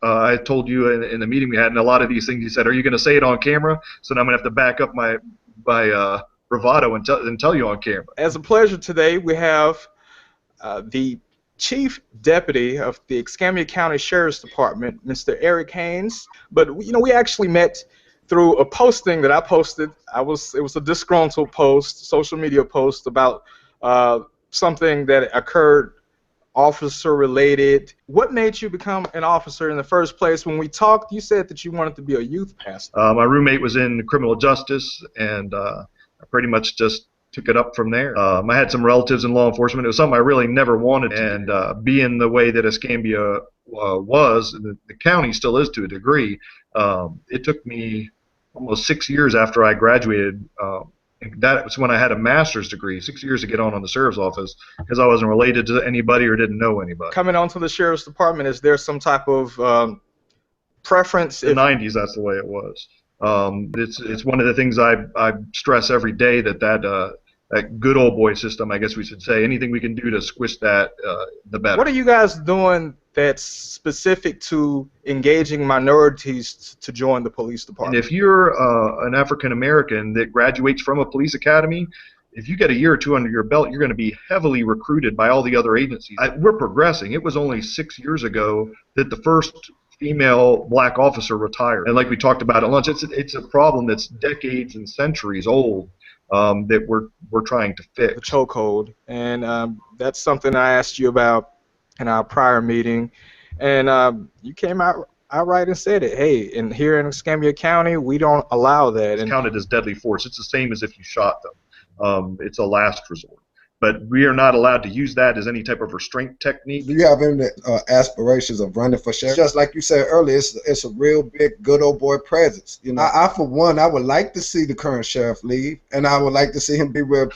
I told you in the meeting we had, and a lot of these things you said, are you going to say it on camera? So now I'm going to have to back up my bravado and tell you on camera. As a pleasure today, we have the Chief Deputy of the Escambia County Sheriff's Department, Mr. Eric Haines. But we actually met through a posting that I posted. It was a disgruntled post, social media post about something that occurred officer related. What made you become an officer in the first place? When we talked, you said that you wanted to be a youth pastor. My roommate was in criminal justice, and I pretty much just took it up from there. I had some relatives in law enforcement. It was something I really never wanted to, and being the way that Escambia was, and the county still is to a degree, it took me almost 6 years after I graduated. That was when I had a master's degree, 6 years to get on the sheriff's office, because I wasn't related to anybody or didn't know anybody. Coming onto the sheriff's department, is there some type of preference? In the 90s, that's the way it was. It's one of the things I stress every day, that good old boy system, I guess we should say. Anything we can do to squish that, the better. What are you guys doing that's specific to engaging minorities to join the police department? And if you're an African American that graduates from a police academy, if you get a year or two under your belt, you're going to be heavily recruited by all the other agencies. We're progressing. It was only 6 years ago that the first female black officer retired, and like we talked about at lunch, it's a problem that's decades and centuries old, that we're trying to fix. The chokehold, and that's something I asked you about in our prior meeting, and you came out outright and said it. Hey, here in Escambia County, we don't allow that. It's counted as deadly force. It's the same as if you shot them. It's a last resort. But we are not allowed to use that as any type of restraint technique. Do you have any aspirations of running for sheriff? Just like you said earlier, it's a real big good old boy presence. I for one, I would like to see the current sheriff leave, and I would like to see him be real.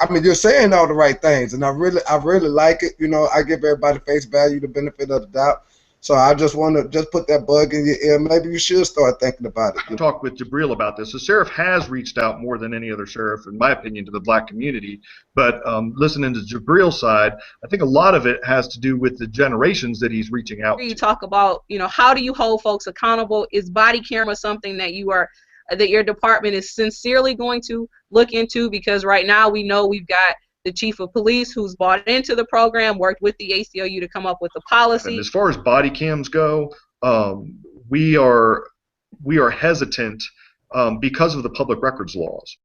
I mean, you're saying all the right things, and I really like it. I give everybody face value, the benefit of the doubt. So I just want to just put that bug in your ear. Maybe you should start thinking about it. I talked with Jabril about this. The sheriff has reached out more than any other sheriff, in my opinion, to the black community. But listening to Jabril's side, I think a lot of it has to do with the generations that he's reaching out to. You talk about, how do you hold folks accountable? Is body camera something that that your department is sincerely going to look into? Because right now we know we've got the chief of police who's bought into the program, worked with the ACLU to come up with the policy. And as far as body cams go, we are hesitant because of the public records laws.